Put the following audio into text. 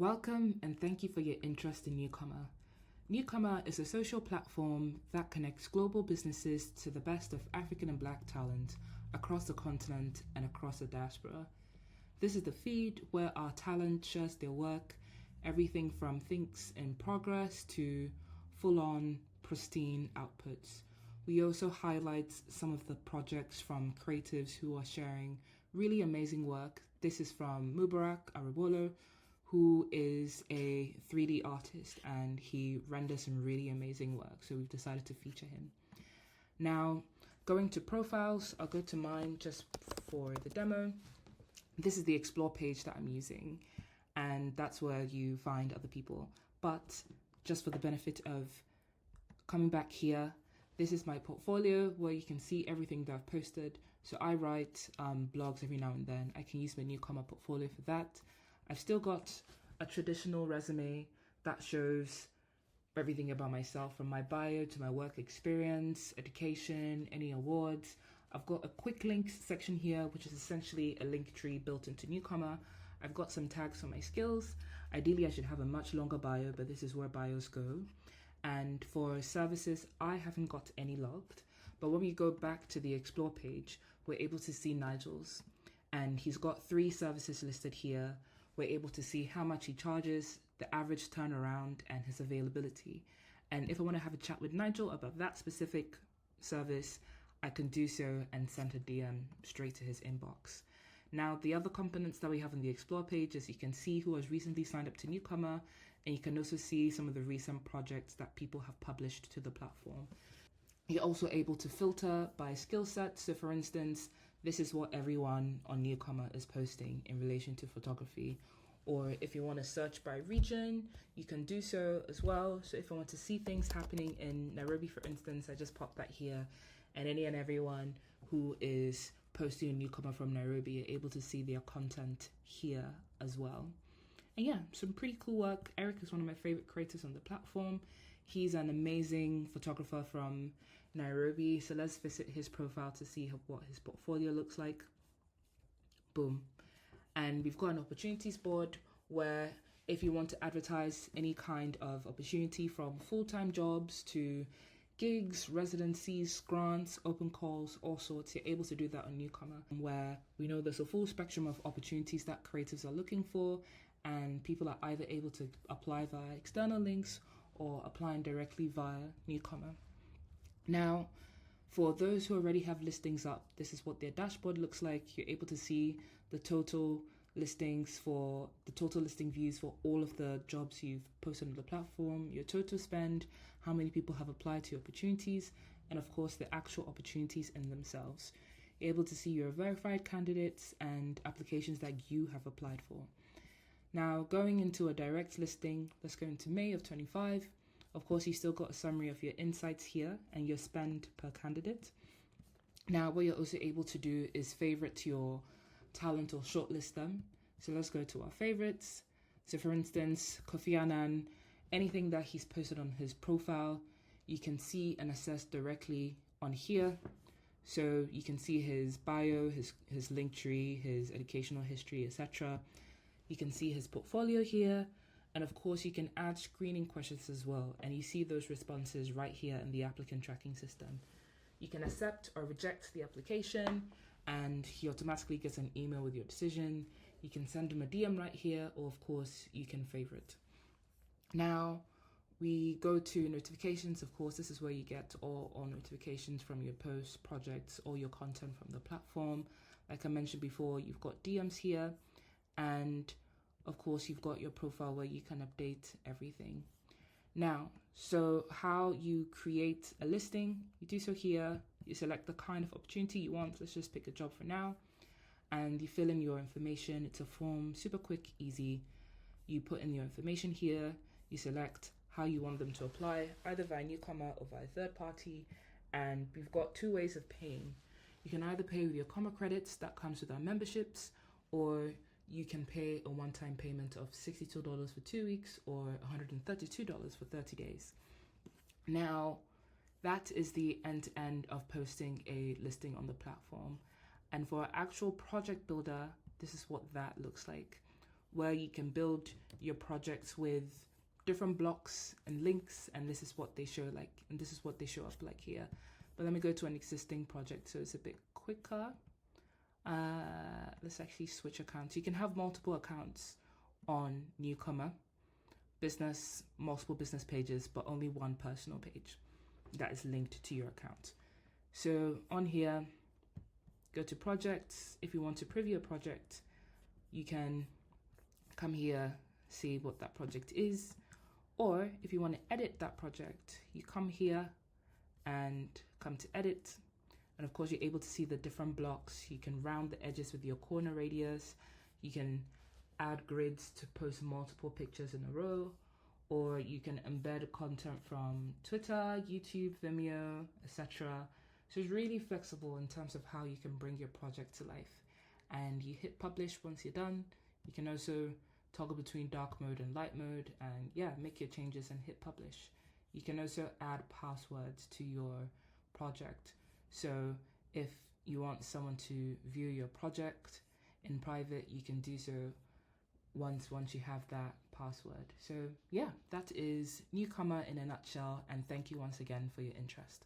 Welcome and thank you for your interest in NewComma. NewComma is a social platform that connects global businesses to the best of African and Black talent across the continent and across the diaspora. This is the feed where our talent shares their work, everything from things in progress to full-on, pristine outputs. We also highlight some of the projects from creatives who are sharing really amazing work. This is from Mubarak Arabolo, who is a 3D artist and he renders some really amazing work. So we've decided to feature him. Now, going to profiles, I'll go to mine just for the demo. This is the explore page that I'm using, and that's where you find other people. But just for the benefit of coming back here, this is my portfolio where you can see everything that I've posted. So I write blogs every now and then. I can use my NewComma portfolio for that. I've still got a traditional resume that shows everything about myself, from my bio to my work experience, education, any awards. I've got a quick links section here, which is essentially a link tree built into NewComma. I've got some tags for my skills. Ideally, I should have a much longer bio, but this is where bios go. And for services, I haven't got any logged. But when we go back to the explore page, we're able to see Nigel's. And he's got 3 services listed here. We're able to see how much he charges, the average turnaround, and his availability. And if I want to have a chat with Nigel about that specific service, I can do so and send a DM straight to his inbox. Now, the other components that we have on the Explore page is you can see who has recently signed up to NewComma, and you can also see some of the recent projects that people have published to the platform. You're also able to filter by skill set. So for instance, this is what everyone on NewComma is posting in relation to photography. Or if you want to search by region, you can do so as well. So if I want to see things happening in Nairobi, for instance, I just pop that here, and any and everyone who is posting a NewComma from Nairobi, you're able to see their content here as well. And yeah, some pretty cool work. Eric is one of my favorite creators on the platform. He's an amazing photographer from Nairobi. So let's visit his profile to see what his portfolio looks like. Boom. And we've got an opportunities board where if you want to advertise any kind of opportunity, from full-time jobs to gigs, residencies, grants, open calls, all sorts, you're able to do that on NewComma, where we know there's a full spectrum of opportunities that creatives are looking for, and people are either able to apply via external links or applying directly via NewComma. Now, for those who already have listings up, this is what their dashboard looks like. You're able to see the total listings for the total listing views for all of the jobs you've posted on the platform, your total spend, how many people have applied to your opportunities, and of course the actual opportunities in themselves. You're able to see your verified candidates and applications that you have applied for. Now, going into a direct listing, let's go into May of 25. Of course, you still got a summary of your insights here and your spend per candidate. Now, what you're also able to do is favorite your talent or shortlist them. So let's go to our favorites. So for instance, Kofi Annan, anything that he's posted on his profile, you can see and assess directly on here. So you can see his bio, his link tree, his educational history, etc. You can see his portfolio here. And of course, you can add screening questions as well. And you see those responses right here in the applicant tracking system. You can accept or reject the application, and he automatically gets an email with your decision. You can send him a DM right here, or of course, you can favorite. Now, we go to notifications. Of course, this is where you get all notifications from your posts, projects, all your content from the platform. Like I mentioned before, you've got DMs here, and of course, you've got your profile where you can update everything. Now, so how you create a listing, you do so here. You select the kind of opportunity you want. Let's just pick a job for now. And you fill in your information. It's a form, super quick, easy. You put in your information here. You select how you want them to apply, either via NewComma or via third party. And we've got 2 ways of paying. You can either pay with your Comma credits that comes with our memberships, or you can pay a one-time payment of $62 for 2 weeks or $132 for 30 days. Now, that is the end-to-end of posting a listing on the platform. And for our actual project builder, this is what that looks like. where you can build your projects with different blocks and links, and this is what they show like, and this is what they show up like here. But let me go to an existing project so it's a bit quicker. Let's actually switch accounts. You can have multiple accounts on NewComma, multiple business pages, but only one personal page that is linked to your account. So on here, go to projects. If you want to preview a project, you can come here, see what that project is. Or if you want to edit that project, you come here and come to edit. And of course, you're able to see the different blocks. You can round the edges with your corner radius. You can add grids to post multiple pictures in a row, or you can embed content from Twitter, YouTube, Vimeo, etc. So it's really flexible in terms of how you can bring your project to life. And you hit publish once you're done. You can also toggle between dark mode and light mode, and yeah, make your changes and hit publish. You can also add passwords to your project. So if you want someone to view your project in private, you can do so once you have that password. So yeah, that is NewComma in a nutshell, and thank you once again for your interest.